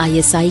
ISI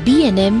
BNM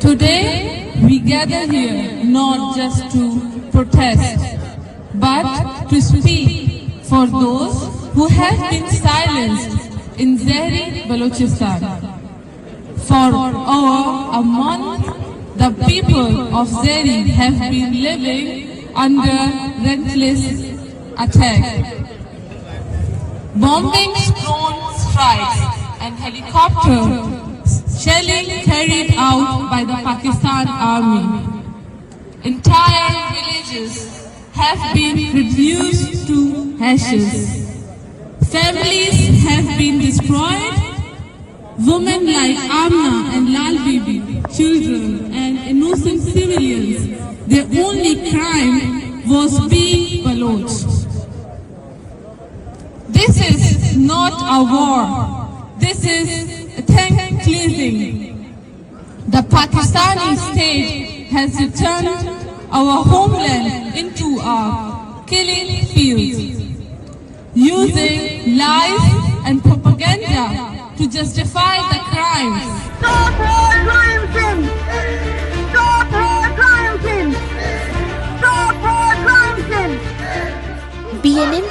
Today we gather here not just to protest, but to speak for those who have been silenced in Zehri, Balochistan. For over a month, the people of Zehri have been living under relentless attack. Bombings, drone strikes and helicopter shelling carried out by the Pakistan Army. Entire villages have been reduced to ashes. Families have been destroyed. Women like Amna and Lal Bibi, children and innocent civilians, their only crime was being Baloch. This is not a war. This is ethnic cleansing. The Pakistani state has returned our homeland into a killing field, using lies and propaganda to justify the crimes. Stop war triumphing! Stop war triumphing! Stop war triumphing! BNM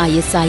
ISI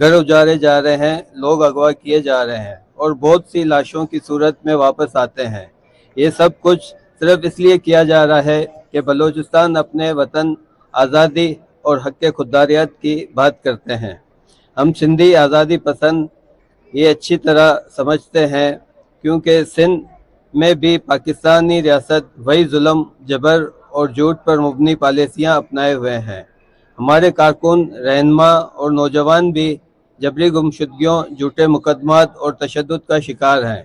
گھر اجارے جا رہے ہیں، لوگ اغوا کیے جا رہے ہیں اور بہت سی لاشوں کی صورت میں واپس آتے ہیں۔ یہ سب کچھ صرف اس لیے کیا جا رہا ہے کہ بلوچستان اپنے وطن، آزادی اور حق خودارادیت کی بات کرتے ہیں۔ ہم سندھی آزادی پسند یہ اچھی طرح سمجھتے ہیں کیونکہ سندھ میں بھی پاکستانی ریاست وہی ظلم، جبر اور جھوٹ پر مبنی پالیسیاں اپنائے ہوئے ہیں۔ ہمارے کارکن، رہنما اور نوجوان بھی جبری گمشدگیوں، جھوٹے مقدمات اور تشدد کا شکار ہیں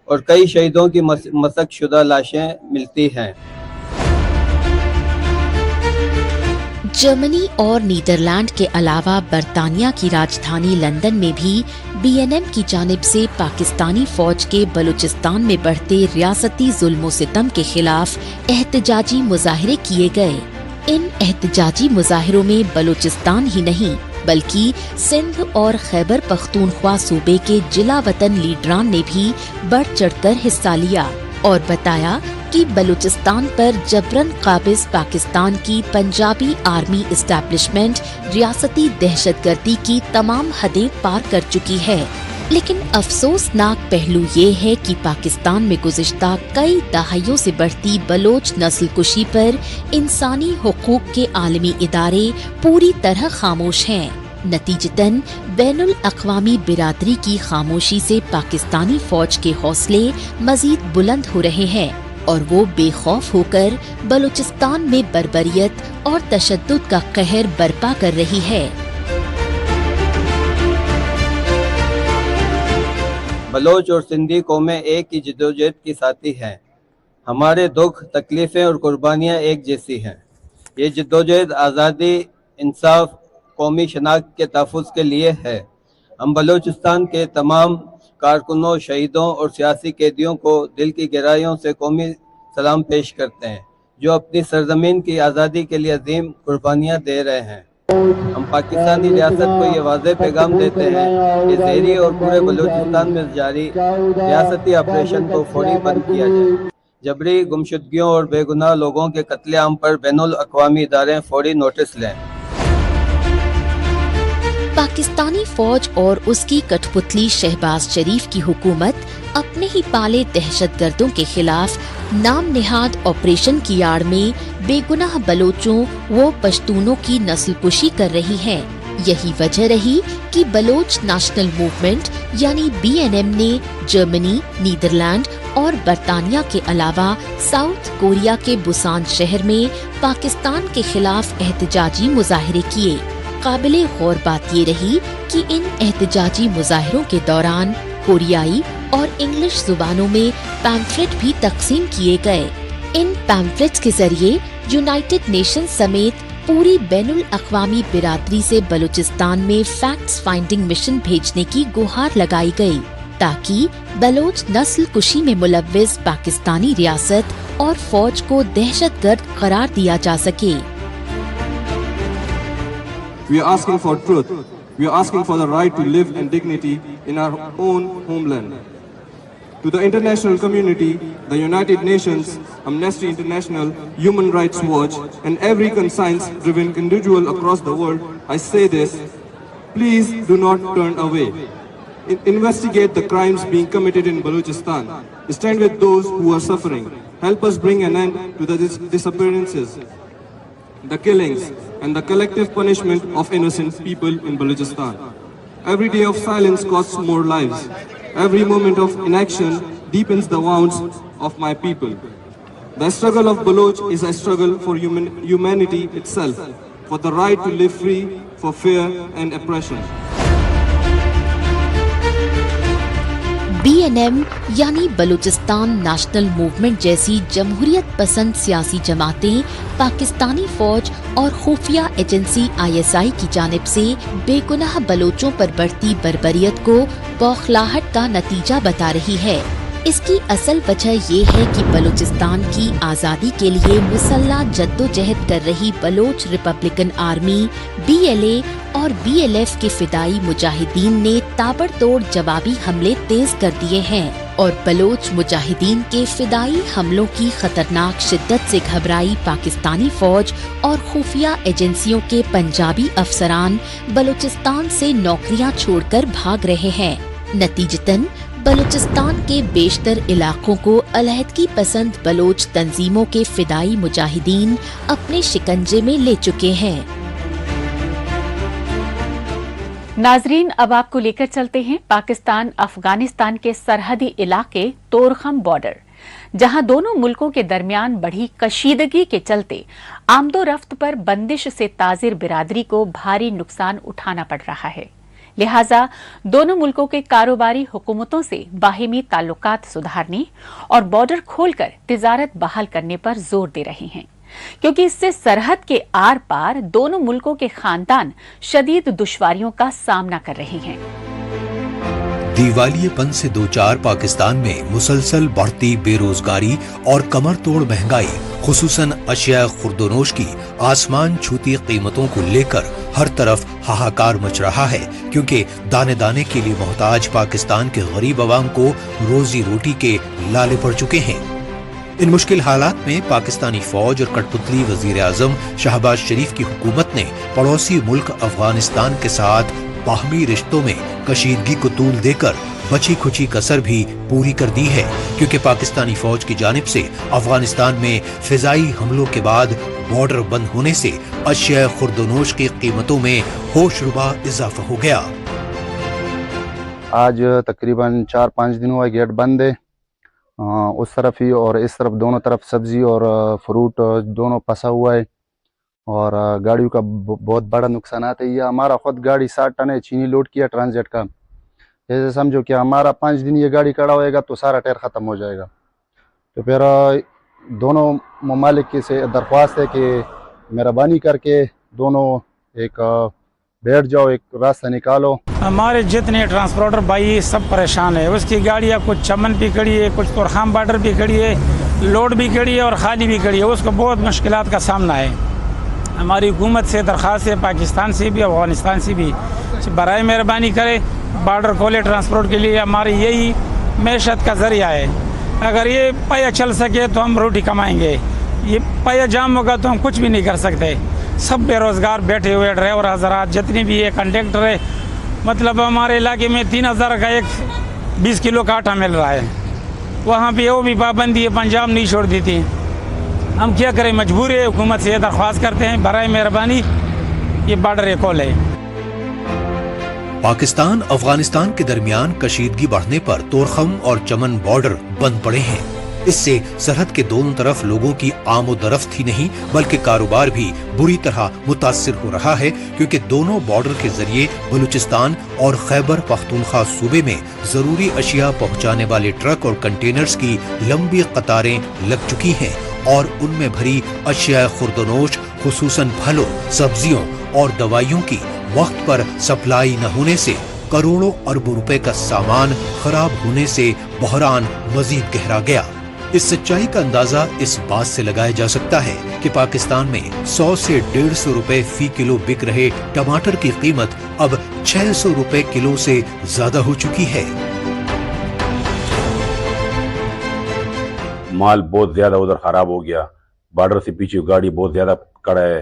اور کئی شہیدوں کی مسخ شدہ لاشیں ملتی ہیں۔ جرمنی اور نیدرلینڈ کے علاوہ برطانیہ کی راجدھانی لندن میں بھی BNM کی جانب سے پاکستانی فوج کے بلوچستان میں بڑھتے ریاستی ظلم و ستم کے خلاف احتجاجی مظاہرے کیے گئے۔ ان احتجاجی مظاہروں میں بلوچستان ہی نہیں بلکہ سندھ اور خیبر پختونخوا صوبے کے جلا وطن لیڈران نے بھی بڑھ چڑھ کر حصہ لیا اور بتایا کہ بلوچستان پر جبرن قابض پاکستان کی پنجابی آرمی اسٹیبلشمنٹ ریاستی دہشت گردی کی تمام حدیں پار کر چکی ہے۔ لیکن افسوسناک پہلو یہ ہے کہ پاکستان میں گزشتہ کئی دہائیوں سے بڑھتی بلوچ نسل کشی پر انسانی حقوق کے عالمی ادارے پوری طرح خاموش ہیں۔ نتیجتاً بین الاقوامی برادری کی خاموشی سے پاکستانی فوج کے حوصلے مزید بلند ہو رہے ہیں اور وہ بے خوف ہو کر بلوچستان میں بربریت اور تشدد کا قہر برپا کر رہی ہے۔ بلوچ اور سندھی قومیں ایک ہی جدوجہد کی ساتھی ہیں۔ ہمارے دکھ، تکلیفیں اور قربانیاں ایک جیسی ہیں۔ یہ جدوجہد آزادی، انصاف، قومی شناخت کے تحفظ کے لیے ہے۔ ہم بلوچستان کے تمام کارکنوں، شہیدوں اور سیاسی قیدیوں کو دل کی گہرائیوں سے قومی سلام پیش کرتے ہیں جو اپنی سرزمین کی آزادی کے لیے عظیم قربانیاں دے رہے ہیں۔ ہم پاکستانی ریاست کو یہ واضح پیغام دیتے ہیں کہ زہری اور پورے بلوچستان میں جاری ریاستی آپریشن کو فوری بند کیا جائے۔ جبری گمشدگیوں اور بے گناہ لوگوں کے قتل عام پر بین الاقوامی ادارے فوری نوٹس لیں۔ پاکستانی فوج اور اس کی کٹھ پتلی شہباز شریف کی حکومت اپنے ہی پالے دہشت گردوں کے خلاف نام نہاد آپریشن کی آڑ میں بے گناہ بلوچوں و پشتونوں کی نسل کشی کر رہی ہے۔ یہی وجہ رہی کہ بلوچ نیشنل موومنٹ یعنی BNM نے جرمنی، نیدرلینڈ اور برطانیہ کے علاوہ ساؤتھ کوریا کے بوسان شہر میں پاکستان کے خلاف احتجاجی مظاہرے کیے۔ قابل غور بات یہ رہی کہ ان احتجاجی مظاہروں کے دوران کوریائی اور انگلش زبانوں میں پیمفلٹ بھی تقسیم کیے گئے۔ ان پیمفلٹس کے ذریعے یونائٹڈ نیشن سمیت پوری بین الاقوامی برادری سے بلوچستان میں فیکٹس فائنڈنگ مشن بھیجنے کی گہار لگائی گئی تاکہ بلوچ نسل کشی میں ملوث پاکستانی ریاست اور فوج کو دہشت گرد قرار دیا جا سکے۔ We are asking for truth. We are asking for the right to live in dignity in our own homeland. To the international community, the United Nations, Amnesty International, Human Rights Watch, and every conscience-driven individual across the world, I say this: please do not turn away. Investigate the crimes being committed in Balochistan. Stand with those who are suffering. Help us bring an end to the disappearances, the killings, and the collective punishment of innocent people in Balochistan. Every day of silence costs more lives. Every moment of inaction deepens the wounds of my people. The struggle of Baloch is a struggle for humanity itself, for the right to live free, for fear and oppression. BNM یعنی Balochistan national movement جیسی جمہوریت پسند سیاسی جماعتیں پاکستانی فوج اور خفیہ agency ISI کی جانب سے بے گناہ بلوچوں پر بڑھتی بربریت کو بوخلاہٹ کا نتیجہ بتا رہی ہے۔ اس کی اصل وجہ یہ ہے کہ بلوچستان کی آزادی کے لیے مسلح جدوجہد کر رہی بلوچ ریپبلکن آرمی BLA اور BLF کے فدائی مجاہدین نے تابڑتوڑ جوابی حملے تیز کر دیے ہیں اور بلوچ مجاہدین کے فدائی حملوں کی خطرناک شدت سے گھبرائی پاکستانی فوج اور خفیہ ایجنسیوں کے پنجابی افسران بلوچستان سے نوکریاں چھوڑ کر بھاگ رہے ہیں۔ نتیجتاً بلوچستان کے بیشتر علاقوں کو علیحدگی پسند بلوچ تنظیموں کے فدائی مجاہدین اپنے شکنجے میں لے چکے ہیں۔ ناظرین، اب آپ کو لے کر چلتے ہیں پاکستان افغانستان کے سرحدی علاقے تورخم بارڈر، جہاں دونوں ملکوں کے درمیان بڑھی کشیدگی کے چلتے آمد و رفت پر بندش سے تاجر برادری کو بھاری نقصان اٹھانا پڑ رہا ہے۔ لہٰذا دونوں ملکوں کے کاروباری حکومتوں سے باہمی تعلقات سدھارنے اور بارڈر کھول کر تجارت بحال کرنے پر زور دے رہے ہیں، کیونکہ اس سے سرحد کے آر پار دونوں ملکوں کے خاندان شدید دشواریوں کا سامنا کر رہے ہیں۔ دیوالیے پن سے دوچار پاکستان میں مسلسل بڑھتی بے روزگاری اور کمر توڑ مہنگائی، خصوصاً اشیاء خوردونوش کی آسمان چھوتی قیمتوں کو لے کر ہر طرف ہاہاکار مچ رہا ہے، کیونکہ دانے دانے کے لیے محتاج پاکستان کے غریب عوام کو روزی روٹی کے لالے پڑ چکے ہیں۔ ان مشکل حالات میں پاکستانی فوج اور کٹ پتلی وزیر اعظم شہباز شریف کی حکومت نے پڑوسی ملک افغانستان کے ساتھ باہمی رشتوں میں کشیدگی کو طول دے کر بچی کھچی کسر بھی پوری کر دی ہے، کیونکہ پاکستانی فوج کی جانب سے افغانستان میں فضائی حملوں کے بعد بارڈر بند ہونے سے اشیاء خوردونوش کی قیمتوں میں ہوش ربا اضافہ ہو گیا۔ آج تقریباً 4-5 دن ہوا گیٹ بند ہے، اس طرف ہی اور اس طرف دونوں طرف سبزی اور فروٹ دونوں پھنسا ہوا ہے، اور گاڑیوں کا بہت بڑا نقصانات ہے۔ یہ ہمارا خود گاڑی 60 ٹن ہے چینی لوڈ کیا ٹرانزٹ کا، جیسے سمجھو کہ ہمارا 5 دن یہ گاڑی کھڑا ہوئے گا تو سارا ٹائر ختم ہو جائے گا۔ تو پھر دونوں ممالک سے درخواست ہے کہ مہربانی کر کے دونوں ایک بیٹھ جاؤ، ایک راستہ نکالو۔ ہمارے جتنے ٹرانسپورٹر بھائی سب پریشان ہے، اس کی گاڑیاں کچھ چمن بھی کھڑی ہے، کچھ تورخم بارڈر بھی کھڑی ہے، لوڈ بھی کھڑی ہے اور خالی بھی کھڑی ہے، اس کو بہت مشکلات کا سامنا ہے۔ ہماری حکومت سے درخواست ہے، پاکستان سے بھی افغانستان سے بھی، برائے مہربانی کرے بارڈر کھولے ٹرانسپورٹ کے لیے، ہماری یہی معیشت کا ذریعہ ہے۔ اگر یہ پہیا چل سکے تو ہم روٹی کمائیں گے، یہ پہیا جام ہوگا تو ہم کچھ بھی نہیں کر سکتے۔ سب بے روزگار بیٹھے ہوئے ڈرائیور حضرات جتنے بھی ہے، کنڈکٹر ہے، مطلب ہمارے علاقے میں 3000 کا ایک 20 کلو کا آٹا مل رہا ہے، وہاں پہ وہ بھی پابندی ہے، پنجاب نہیں چھوڑ دی تھی۔ ہم کیا کریں، مجبور ہے، حکومت سے یہ درخواست کرتے ہیں برائے مہربانی یہ بارڈر کھولے۔ پاکستان افغانستان کے درمیان کشیدگی بڑھنے پر تورخم اور چمن بارڈر بند پڑے ہیں۔ اس سے سرحد کے دونوں طرف لوگوں کی آمد و رفت ہی نہیں بلکہ کاروبار بھی بری طرح متاثر ہو رہا ہے، کیونکہ دونوں بارڈر کے ذریعے بلوچستان اور خیبر پختونخوا صوبے میں ضروری اشیاء پہنچانے والے ٹرک اور کنٹینرز کی لمبی قطاریں لگ چکی ہیں، اور ان میں بھری اشیاء خوردونوش خصوصاً پھلوں، سبزیوں اور دوائیوں کی وقت پر سپلائی نہ ہونے سے کروڑوں اربوں روپے کا سامان خراب ہونے سے بحران مزید گہرا گیا۔ اس سچائی کا اندازہ اس بات سے لگایا جا سکتا ہے کہ پاکستان میں 100 سے 150 روپے فی کلو بک رہے ٹماٹر کی قیمت اب 600 روپے کلو سے زیادہ ہو چکی ہے۔ مال بہت زیادہ ادھر خراب ہو گیا، بارڈر سے پیچھے گاڑی بہت زیادہ کڑا ہے،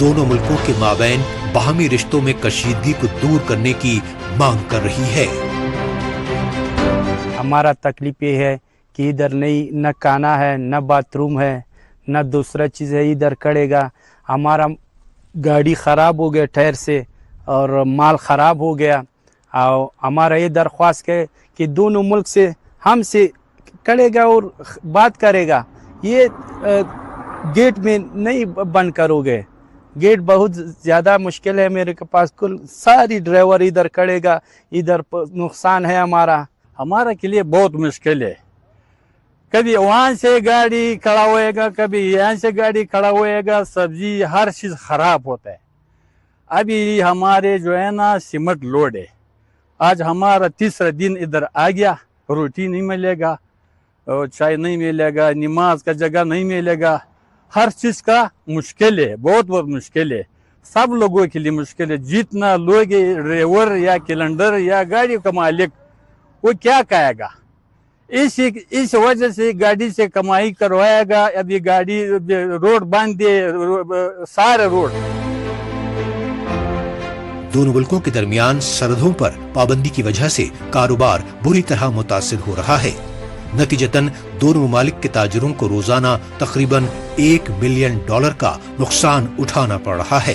دونوں ملکوں کے مابین باہمی رشتوں میں کشیدگی کو دور کرنے کی مانگ کر رہی ہے۔ ہمارا تکلیف یہ ہے کہ ادھر نہ کھانا ہے، نہ باتھ روم ہے، نہ دوسرا چیز ہے ادھر کڑے گا۔ ہمارا گاڑی خراب ہو گیا ٹائر سے اور مال خراب ہو گیا، اور ہمارا یہ درخواست ہے کہ دونوں ملک سے ہم سے کڑے گا اور بات کرے گا۔ یہ گیٹ میں نہیں بند کرو گے، گیٹ بہت زیادہ مشکل ہے میرے کے پاس، کل ساری ڈرائیور ادھر کڑے گا، ادھر نقصان ہے ہمارا کے لیے بہت مشکل ہے۔ کبھی وہاں سے گاڑی کھڑا ہوئے گا، کبھی یہاں سے گاڑی کھڑا ہوئے گا، سبزی ہر چیز خراب ہوتا ہے۔ ابھی ہمارے جو ہے نا سیمنٹ لوڈ ہے، آج ہمارا تیسرا دن ادھر آ گیا، روٹی نہیں ملے گا، چائے نہیں ملے گا، نماز کا جگہ نہیں ملے گا، ہر چیز کا مشکل ہے، بہت مشکل ہے، سب لوگوں کے لیے مشکل ہے۔ جتنا لوگ ڈرائیور یا کلنڈر یا گاڑی کا مالک وہ کیا کہے گا؟ اس وجہ سے گاڑی سے کمائی کروایا گا، ابھی گاڑی روڈ بند دے، سارے روڈ۔ دونوں ملکوں کے درمیان سرحدوں پر پابندی کی وجہ سے کاروبار بری طرح متاثر ہو رہا ہے۔ نتیجتاً دونوں ممالک کے تاجروں کو روزانہ تقریباً $1 ملین کا نقصان اٹھانا پڑ رہا ہے۔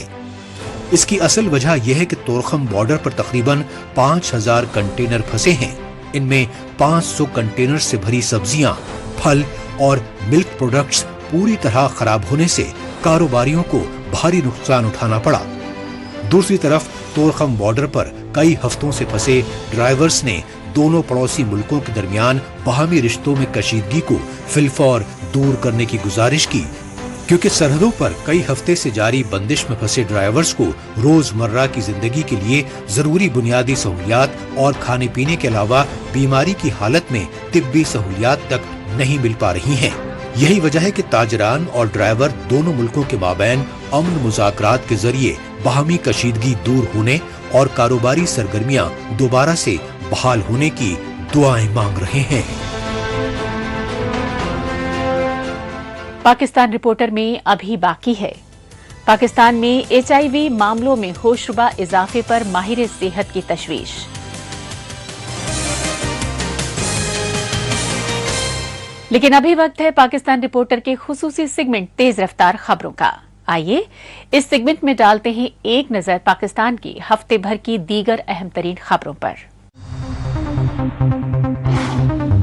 اس کی اصل وجہ یہ ہے کہ تورخم بارڈر پر تقریباً 5000 کنٹینر پھنسے ہیں۔ ان میں 500 کنٹینر سے بھری سبزیاں، پھل اور ملک پروڈکٹس پوری طرح خراب ہونے سے کاروباریوں کو بھاری نقصان اٹھانا پڑا۔ دوسری طرف تورخم بارڈر پر کئی ہفتوں سے پھنسے ڈرائیورز نے دونوں پڑوسی ملکوں کے درمیان باہمی رشتوں میں کشیدگی کو فی الفور دور کرنے کی گزارش کی، کیونکہ سرحدوں پر کئی ہفتے سے جاری بندش میں پھنسے ڈرائیورز کو روزمرہ کی زندگی کے لیے ضروری بنیادی سہولیات اور کھانے پینے کے علاوہ بیماری کی حالت میں طبی سہولیات تک نہیں مل پا رہی ہیں۔ یہی وجہ ہے کہ تاجران اور ڈرائیور دونوں ملکوں کے مابین امن مذاکرات کے ذریعے باہمی کشیدگی دور ہونے اور کاروباری سرگرمیاں دوبارہ سے بحال ہونے کی دعائیں مانگ رہے ہیں۔ پاکستان رپورٹر میں ابھی باقی ہے۔ پاکستان میں HIV معاملوں میں ہوشربا اضافے پر ماہر صحت کی تشویش۔ لیکن ابھی وقت ہے پاکستان رپورٹر کے خصوصی سیگمنٹ تیز رفتار خبروں کا۔ آئیے اس سیگمنٹ میں ڈالتے ہیں ایک نظر پاکستان کی ہفتے بھر کی دیگر اہم ترین خبروں پر۔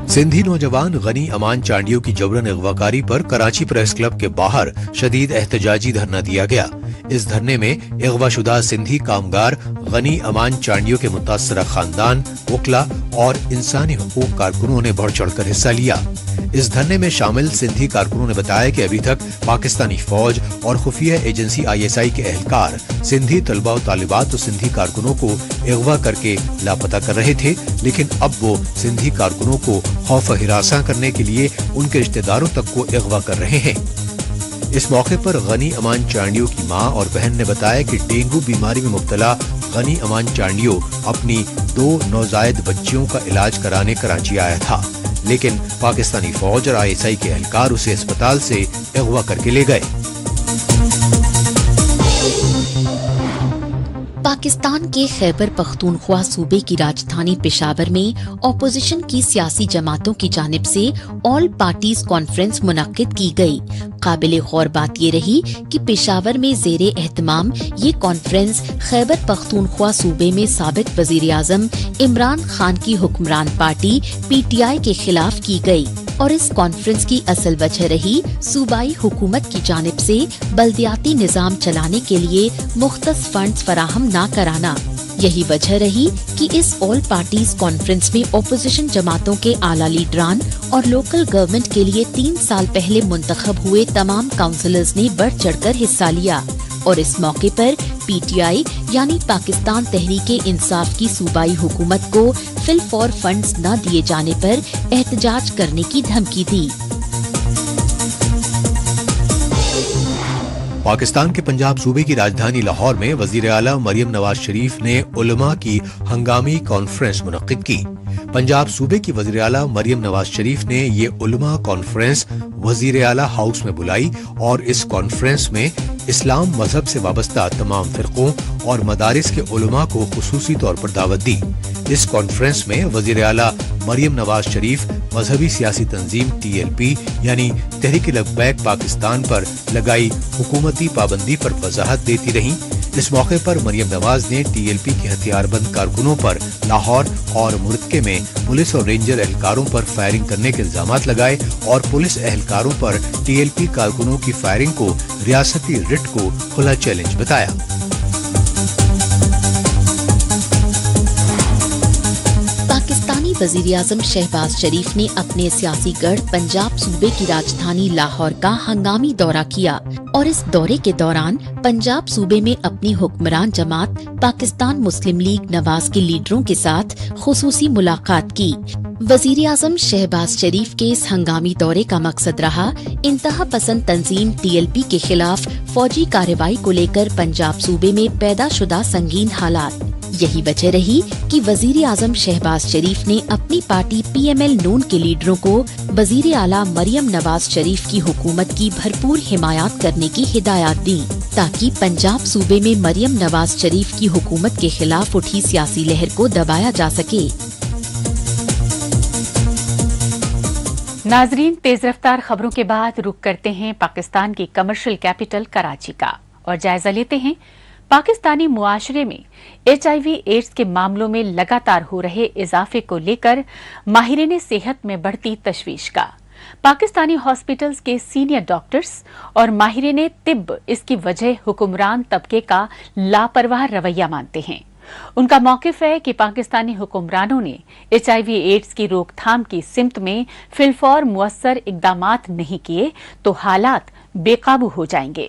سندھی نوجوان غنی امان چانڈیو کی جبرن اغواکاری پر کراچی پریس کلب کے باہر شدید احتجاجی دھرنا دیا گیا۔ اس دھرنے میں اغوا شدہ سندھی کامگار غنی امان چانڈیو کے متاثرہ خاندان، وکلا اور انسانی حقوق کارکنوں نے بڑھ چڑھ کر حصہ لیا۔ اس دھرنے میں شامل سندھی کارکنوں نے بتایا کہ ابھی تک پاکستانی فوج اور خفیہ ایجنسی ISI کے اہلکار سندھی طلبہ و طالبات و سندھی کارکنوں کو اغوا کر کے لاپتہ کر رہے تھے، لیکن اب وہ سندھی کارکنوں کو خوف و ہراساں کرنے کے لیے ان کے رشتہ داروں تک کو اغوا کر رہے ہیں۔ اس موقع پر غنی امان چانڈیو کی ماں اور بہن نے بتایا کہ ڈینگو بیماری میں مبتلا غنی امان چانڈیو اپنی 2 نوزائیدہ بچیوں کا علاج کرانے کراچی آیا تھا، لیکن پاکستانی فوج اور ISI کے اہلکار اسے اسپتال سے اغوا کر کے لے گئے۔ پاکستان کے خیبر پختونخوا صوبے کی راجدھانی پشاور میں اپوزیشن کی سیاسی جماعتوں کی جانب سے آل پارٹیز کانفرنس منعقد کی گئی۔ قابل غور بات یہ رہی کہ پشاور میں زیر اہتمام یہ کانفرنس خیبر پختونخوا صوبے میں سابق وزیر اعظم عمران خان کی حکمران پارٹی PTI کے خلاف کی گئی، اور اس کانفرنس کی اصل وجہ رہی صوبائی حکومت کی جانب سے بلدیاتی نظام چلانے کے لیے مختص فنڈز فراہم نہ کرانا۔ یہی وجہ رہی کہ اس آل پارٹیز کانفرنس میں اپوزیشن جماعتوں کے اعلیٰ لیڈران اور لوکل گورنمنٹ کے لیے 3 سال پہلے منتخب ہوئے تمام کاؤنسلرز نے بڑھ چڑھ کر حصہ لیا، اور اس موقع پر PTI یعنی پاکستان تحریک انصاف کی صوبائی حکومت کو فی الفور فنڈز نہ دیے جانے پر احتجاج کرنے کی دھمکی دی۔ پاکستان کے پنجاب صوبے کی راجدھانی لاہور میں وزیر اعلیٰ مریم نواز شریف نے علماء کی ہنگامی کانفرنس منعقد کی۔ پنجاب صوبے کی وزیر اعلیٰ مریم نواز شریف نے یہ علماء کانفرنس وزیر اعلیٰ ہاؤس میں بلائی، اور اس کانفرنس میں اسلام مذہب سے وابستہ تمام فرقوں اور مدارس کے علماء کو خصوصی طور پر دعوت دی۔ اس کانفرنس میں وزیر اعلیٰ مریم نواز شریف مذہبی سیاسی تنظیم TLP یعنی تحریک لبیک پاکستان پر لگائی حکومتی پابندی پر وضاحت دیتی رہیں۔ اس موقع پر مریم نواز نے TLP کے ہتھیار بند کارکنوں پر لاہور اور مرتکے میں پولیس اور رینجر اہلکاروں پر فائرنگ کرنے کے الزامات لگائے اور پولیس اہلکاروں پر TLP کارکنوں کی فائرنگ کو ریاستی رٹ کو کھلا چیلنج بتایا۔ پاکستانی وزیراعظم شہباز شریف نے اپنے سیاسی گڑھ پنجاب صوبے کی راجدھانی لاہور کا ہنگامی دورہ کیا اور اس دورے کے دوران پنجاب صوبے میں اپنی حکمران جماعت پاکستان مسلم لیگ نواز کے لیڈروں کے ساتھ خصوصی ملاقات کی۔ وزیراعظم شہباز شریف کے اس ہنگامی دورے کا مقصد رہا انتہا پسند تنظیم TLP کے خلاف فوجی کارروائی کو لے کر پنجاب صوبے میں پیدا شدہ سنگین حالات۔ یہی وجہ رہی کہ وزیر اعظم شہباز شریف نے اپنی پارٹی PML نون کے لیڈروں کو وزیر اعلیٰ مریم نواز شریف کی حکومت کی بھرپور حمایت کرنے کی ہدایات دی تاکہ پنجاب صوبے میں مریم نواز شریف کی حکومت کے خلاف اٹھی سیاسی لہر کو دبایا جا سکے۔ ناظرین، تیز رفتار خبروں کے بعد رخ کرتے ہیں پاکستان کی کمرشل کیپٹل کراچی کا اور جائزہ لیتے ہیں پاکستانی معاشرے میں HIV ایڈز کے معاملوں میں لگاتار ہو رہے اضافے کو لے کر ماہرین صحت میں بڑھتی تشویش کا۔ پاکستانی ہاسپٹلز کے سینئر ڈاکٹرز اور ماہرین طب اس کی وجہ حکمران طبقے کا لاپرواہ رویہ مانتے ہیں۔ ان کا موقف ہے کہ پاکستانی حکمرانوں نے HIV ایڈز کی روک تھام کی سمت میں فی الفور مؤثر اقدامات نہیں کیے تو حالات بے قابو ہو جائیں گے۔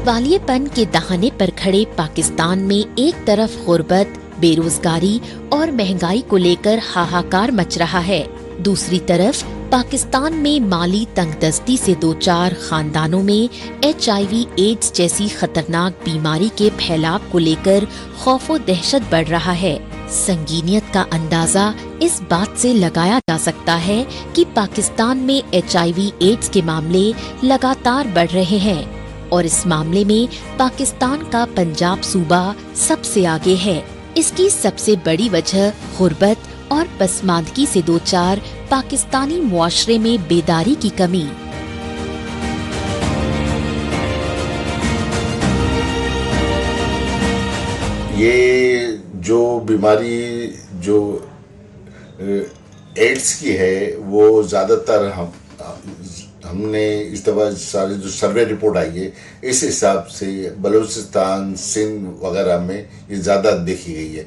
والیے پن کے دہانے پر کھڑے پاکستان میں ایک طرف غربت، بے روزگاری اور مہنگائی کو لے کر ہاہاکار مچ رہا ہے، دوسری طرف پاکستان میں مالی تنگ دستی سے دوچار خاندانوں میں HIV ایڈز جیسی خطرناک بیماری کے پھیلاؤ کو لے کر خوف و دہشت بڑھ رہا ہے۔ سنگینیت کا اندازہ اس بات سے لگایا جا سکتا ہے کہ پاکستان میں HIV ایڈز کے معاملے لگاتار بڑھ رہے ہیں اور اس معاملے میں پاکستان کا پنجاب صوبہ سب سے آگے ہے۔ اس کی سب سے بڑی وجہ غربت اور پسماندگی سے دوچار پاکستانی معاشرے میں بیداری کی کمی۔ یہ جو بیماری جو ایڈز کی ہے وہ زیادہ تر ہم نے اس دفعہ سارے جو سروے رپورٹ آئی ہے اس حساب سے بلوچستان، سندھ وغیرہ میں یہ زیادہ دیکھی گئی ہے،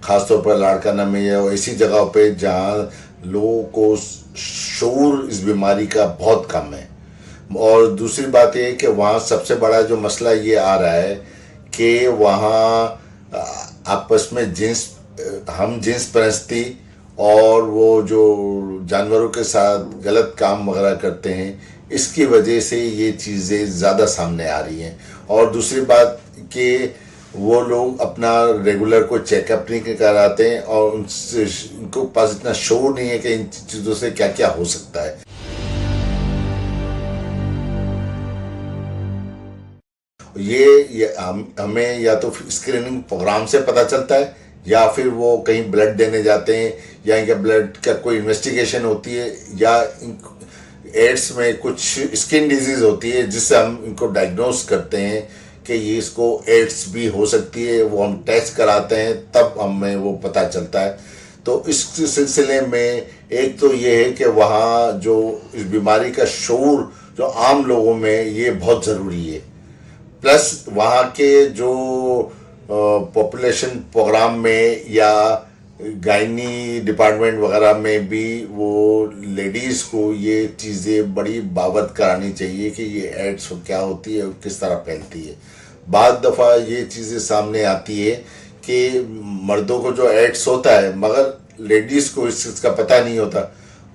خاص طور پر لاڑکانہ میں یا ایسی جگہوں پہ جہاں لوگوں کو شعور اس بیماری کا بہت کم ہے۔ اور دوسری بات یہ کہ وہاں سب سے بڑا جو مسئلہ یہ آ رہا ہے کہ وہاں آپس میں ہم جنس پرستی اور وہ جو جانوروں کے ساتھ غلط کام وغیرہ کرتے ہیں، اس کی وجہ سے یہ چیزیں زیادہ سامنے آ رہی ہیں۔ اور دوسری بات کہ وہ لوگ اپنا ریگولر کو چیک اپ نہیں کراتے ہیں اور ان کو پاس اتنا شعور نہیں ہے کہ ان چیزوں سے کیا کیا ہو سکتا ہے۔ یہ ہمیں یا تو اسکریننگ پروگرام سے پتہ چلتا ہے یا پھر وہ کہیں بلڈ دینے جاتے ہیں یا ان کا بلڈ کا کوئی انویسٹیگیشن ہوتی ہے یا ایڈس میں کچھ اسکن ڈیزیز ہوتی ہے جس سے ہم ان کو ڈائگنوز کرتے ہیں کہ یہ اس کو ایڈس بھی ہو سکتی ہے، وہ ہم ٹیسٹ کراتے ہیں تب ہمیں وہ پتہ چلتا ہے۔ تو اس سلسلے میں ایک تو یہ ہے کہ وہاں جو اس بیماری کا شعور جو عام لوگوں میں یہ بہت ضروری ہے، پلس وہاں کے جو پاپولیشن پروگرام میں یا گائنی ڈپارٹمنٹ وغیرہ میں بھی وہ لیڈیز کو یہ چیزیں بڑی باورت کرانی چاہیے کہ یہ ایڈس کیا ہوتی ہے اور کس طرح پھیلتی ہے۔ بعض دفعہ یہ چیزیں سامنے آتی ہے کہ مردوں کو جو ایڈس ہوتا ہے مگر لیڈیز کو اس چیز کا پتہ نہیں ہوتا،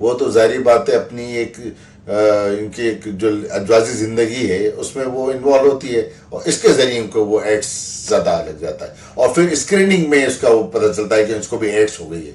وہ تو ظاہری بات ہے اپنی ایک ان کی ایک جو ازواجی زندگی ہے اس میں وہ انوالو ہوتی ہے اور اس کے ذریعے ان کو وہ ایڈس زیادہ لگ جاتا ہے اور پھر اسکریننگ میں اس کا وہ پتہ چلتا ہے کہ اس کو بھی ایڈس ہو گئی ہے۔